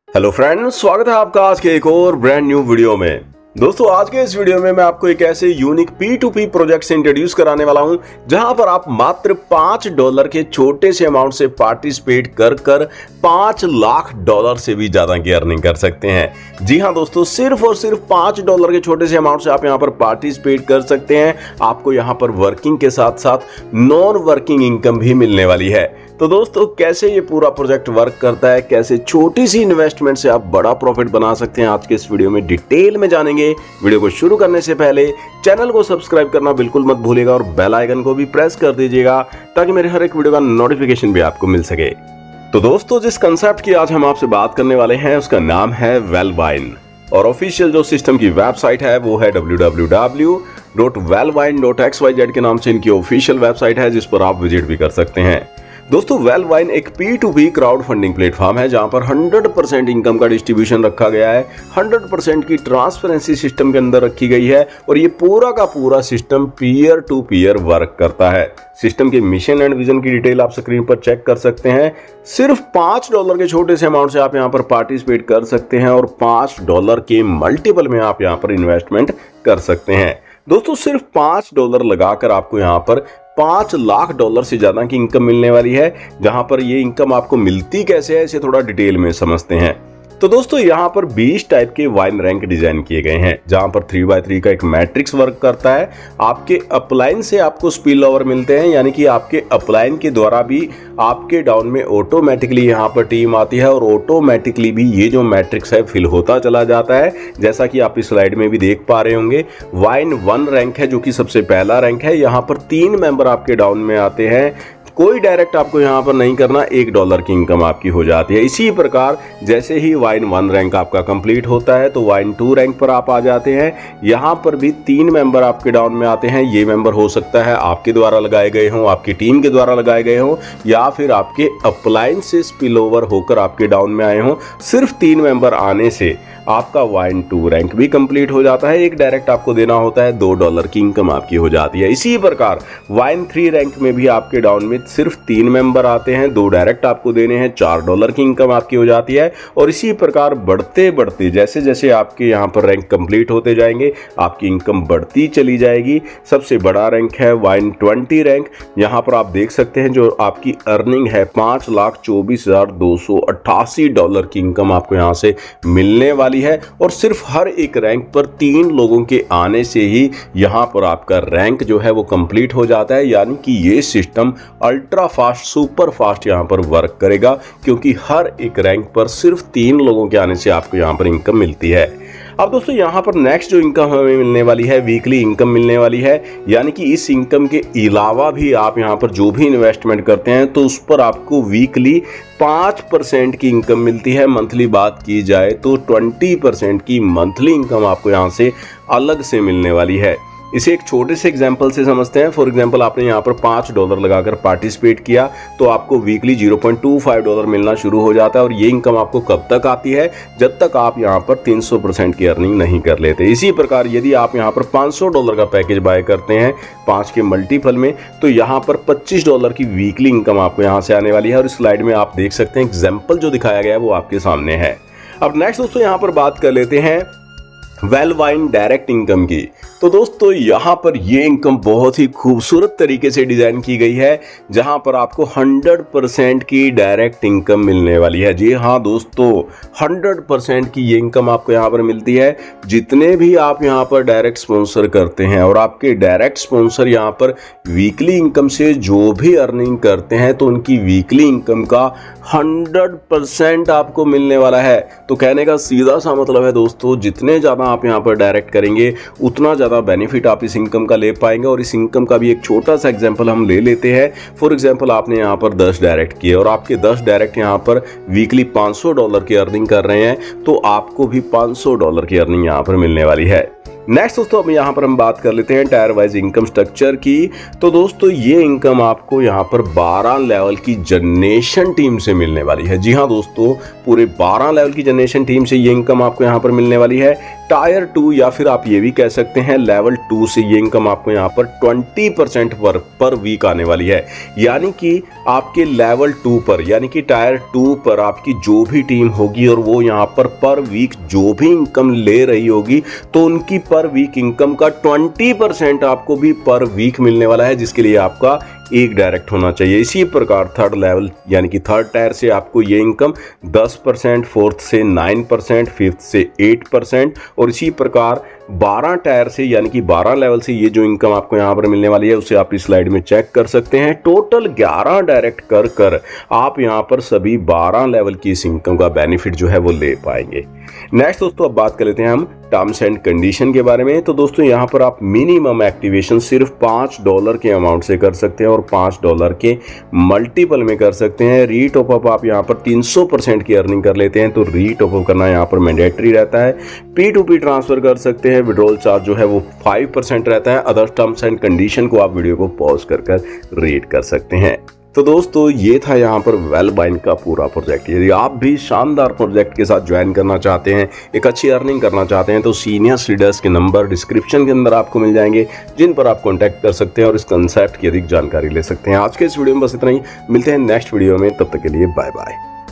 Hello friends, स्वागत है आपका आज के एक और ब्रांड न्यू वीडियो में। दोस्तों, आज के इस वीडियो में मैं आपको एक ऐसे यूनिक P2P प्रोजेक्ट से इंट्रोड्यूस कराने वाला हूं जहां पर आप मात्र $5 के छोटे से अमाउंट से पार्टिसिपेट कर $5 लाख से भी ज्यादा की अर्निंग कर सकते हैं। जी हां दोस्तों, सिर्फ और सिर्फ $5 के छोटे से अमाउंट से आप यहां पर पार्टिसिपेट कर सकते हैं। आपको यहां पर वर्किंग के साथ साथ नॉन वर्किंग इनकम भी मिलने वाली है। तो दोस्तों, कैसे ये पूरा प्रोजेक्ट वर्क करता है, कैसे छोटी सी इन्वेस्टमेंट से आप बड़ा प्रॉफिट बना सकते हैं, आज के इस वीडियो में डिटेल में जानेंगे। वीडियो को शुरू करने से पहले चैनल को सब्सक्राइब करना बिल्कुल मत भूलिएगा और बेल आइकन को भी प्रेस कर दीजिएगा ताकि मेरे हर एक वीडियो का नोटिफिकेशन भी आपको मिल सके। तो दोस्तों, जिस कंसेप्ट की आज हम आपसे बात करने वाले हैं उसका नाम है वेलवाइन और ऑफिशियल जो सिस्टम की वेबसाइट है वो है www.wellwine.xyz के नाम से इनकी ऑफिशियल वेबसाइट है, जिस पर आप विजिट भी कर सकते हैं। दोस्तों, वेलवाइन एक P2P क्राउड फंडिंग प्लेटफॉर्म है जहां पर 100% इनकम का डिस्ट्रीब्यूशन रखा गया है, 100% की ट्रांसपेरेंसी सिस्टम के अंदर रखी गई है और ये पूरा का पूरा system peer to peer work करता है। सिस्टम के मिशन एंड विजन की डिटेल आप स्क्रीन पर चेक कर सकते हैं। सिर्फ $5 के छोटे से अमाउंट से आप यहाँ पर पार्टिसिपेट कर सकते हैं और $5 के मल्टीपल में आप यहाँ पर इन्वेस्टमेंट कर सकते हैं। दोस्तों, सिर्फ $5 लगाकर आपको यहाँ पर $5 लाख से ज्यादा की इनकम मिलने वाली है। जहां पर ये इनकम आपको मिलती कैसे है, इसे थोड़ा डिटेल में समझते हैं। तो दोस्तों, यहाँ पर 20 टाइप के वाइन रैंक डिजाइन किए गए हैं जहां पर 3x3 का एक मैट्रिक्स वर्क करता है। आपके अपलाइन से आपको स्पिल ओवर मिलते हैं, यानी कि आपके अपलाइन के द्वारा भी आपके डाउन में ऑटोमेटिकली यहाँ पर टीम आती है और ऑटोमेटिकली भी ये जो मैट्रिक्स है फिल होता चला जाता है। जैसा कि आप इस स्लाइड में भी देख पा रहे होंगे, वाइन 1 रैंक है जो कि सबसे पहला रैंक है। यहाँ पर 3 मेंबर आपके डाउन में आते हैं। कोई डायरेक्ट आपको यहाँ पर नहीं करना, $1 की इनकम आपकी हो जाती है। इसी प्रकार जैसे ही वाइन 1 रैंक आपका कंप्लीट होता है तो वाइन 2 रैंक पर आप आ जाते हैं। यहाँ पर भी 3 मेंबर आपके डाउन में आते हैं। ये मेंबर हो सकता है आपके द्वारा लगाए गए हों, आपकी टीम के द्वारा लगाए गए हों, या फिर आपके अपलाइन से स्पिल ओवर होकर आपके डाउन में आए हों। सिर्फ 3 मेंबर आने से आपका वाइन 2 रैंक भी कंप्लीट हो जाता है। एक डायरेक्ट आपको देना होता है, $2 की इनकम आपकी हो जाती है। इसी प्रकार वाइन 3 रैंक में भी आपके डाउन में सिर्फ 3 मेंबर आते हैं, 2 डायरेक्ट आपको देने हैं, $4 की इनकम आपकी हो जाती है। और इसी प्रकार बढ़ते बढ़ते जैसे जैसे आपके यहाँ पर रैंक कंप्लीट होते जाएंगे आपकी इनकम बढ़ती चली जाएगी। सबसे बड़ा रैंक है वाइन 20 रैंक। यहाँ पर आप देख सकते हैं जो आपकी अर्निंग है $5,24,288 की इनकम आपको यहाँ से मिलने वाली है। और सिर्फ हर एक रैंक पर 3 लोगों के आने से ही यहां पर आपका रैंक जो है वो कंप्लीट हो जाता है। यानी कि ये system ultra fast, super fast यहां पर वर्क करेगा, क्योंकि हर एक रैंक पर सिर्फ 3 लोगों के आने से आपको यहां पर इनकम मिलती है। अब दोस्तों, यहाँ पर नेक्स्ट जो इनकम हमें मिलने वाली है, वीकली इनकम मिलने वाली है। यानी कि इस इनकम के अलावा भी आप यहाँ पर जो भी इन्वेस्टमेंट करते हैं तो उस पर आपको वीकली 5% की इनकम मिलती है। मंथली बात की जाए तो 20% की मंथली इनकम आपको यहाँ से अलग से मिलने वाली है। इसे एक छोटे से एग्जांपल से समझते हैं। फॉर एग्जांपल, आपने यहाँ पर $5 लगाकर पार्टिसिपेट किया तो आपको वीकली $0.25 मिलना शुरू हो जाता है। और ये इनकम आपको कब तक आती है? जब तक आप यहाँ पर 300% की अर्निंग नहीं कर लेते। इसी प्रकार यदि आप यहाँ पर $500 का पैकेज बाय करते हैं 5 के मल्टीपल में, तो यहाँ पर $25 की वीकली इनकम आपको यहाँ से आने वाली है। और इस स्लाइड में आप देख सकते हैं एग्जाम्पल जो दिखाया गया है वो आपके सामने है। अब नेक्स्ट दोस्तों, यहाँ पर बात कर लेते हैं वेलवाइन डायरेक्ट इनकम की। तो दोस्तों, यहाँ पर ये इनकम बहुत ही खूबसूरत तरीके से डिजाइन की गई है जहाँ पर आपको 100% की डायरेक्ट इनकम मिलने वाली है। जी हाँ दोस्तों, 100% की ये इनकम आपको यहाँ पर मिलती है। जितने भी आप यहाँ पर डायरेक्ट स्पॉन्सर करते हैं और आपके डायरेक्ट स्पॉन्सर यहाँ पर वीकली इनकम से जो भी अर्निंग करते हैं तो उनकी वीकली इनकम का 100% आपको मिलने वाला है। तो कहने का सीधा सा मतलब है दोस्तों, जितने ज़्यादा आप यहाँ पर डायरेक्ट करेंगे उतना ज़्यादा बेनिफिट आप इस इनकम का ले पाएंगे। और इस इनकम का भी एक छोटा सा एग्जांपल हम ले लेते हैं। फॉर एग्जांपल, आपने यहाँ पर 10 डायरेक्ट किए और आपके 10 डायरेक्ट यहाँ पर वीकली $500 की अर्निंग कर रहे हैं, तो आपको भी $500 की अर्निंग यहाँ पर मिलने वाली है। नेक्स्ट दोस्तों, अब यहाँ पर हम बात कर लेते हैं टायर वाइज इनकम स्ट्रक्चर की। तो दोस्तों, ये इनकम आपको यहाँ पर 12 लेवल की जनरेशन टीम से मिलने वाली है। जी हाँ दोस्तों, पूरे 12 लेवल की जनरेशन टीम से ये इनकम आपको यहाँ पर मिलने वाली है। टायर 2 या फिर आप ये भी कह सकते हैं लेवल 2 से ये इनकम आपको यहाँ पर 20% पर वीक आने वाली है। यानी कि आपके लेवल 2 पर यानी कि टायर 2 पर आपकी जो भी टीम होगी और वो यहाँ पर वीक जो भी इनकम ले रही होगी तो उनकी पर वीक इनकम का 20% आपको भी पर वीक मिलने वाला है, जिसके लिए आपका एक डायरेक्ट होना चाहिए। इसी प्रकार थर्ड लेवल यानी कि थर्ड टायर से आपको ये इनकम 10%, फोर्थ से 9%, फिफ्थ से 8% और इसी प्रकार 12 टायर से यानी कि 12 लेवल से ये जो इनकम आपको यहाँ पर मिलने वाली है उसे आप इस स्लाइड में चेक कर सकते हैं। टोटल 11 डायरेक्ट कर आप यहाँ पर सभी 12 लेवल की इस इनकम का बेनिफिट जो है वो ले पाएंगे। नेक्स्ट दोस्तों अब बात कर लेते हैं हम टर्म्स एंड कंडीशन के बारे में। तो दोस्तों यहाँ पर आप मिनिमम एक्टिवेशन सिर्फ $5 के अमाउंट से कर सकते हैं और $5 के मल्टीपल में कर सकते हैं। री टॉप अप आप यहाँ पर 300% की अर्निंग कर लेते हैं तो री टॉप अप करना यहाँ पर मैंडेटरी रहता है। P2P ट्रांसफर कर सकते हैं, विड्रॉल चार्ज जो है वो 5% रहता है। अदर टर्म्स एंड कंडीशन को आप वीडियो को पॉज कर रीड कर सकते हैं। तो दोस्तों ये था यहाँ पर वेलबाइन का पूरा प्रोजेक्ट। यदि आप भी शानदार प्रोजेक्ट के साथ ज्वाइन करना चाहते हैं, एक अच्छी अर्निंग करना चाहते हैं तो सीनियर लीडर्स के नंबर डिस्क्रिप्शन के अंदर आपको मिल जाएंगे, जिन पर आप कांटेक्ट कर सकते हैं और इस कंसेप्ट की अधिक जानकारी ले सकते हैं। आज के इस वीडियो में बस इतना ही, मिलते हैं नेक्स्ट वीडियो में, तब तक के लिए बाय बाय।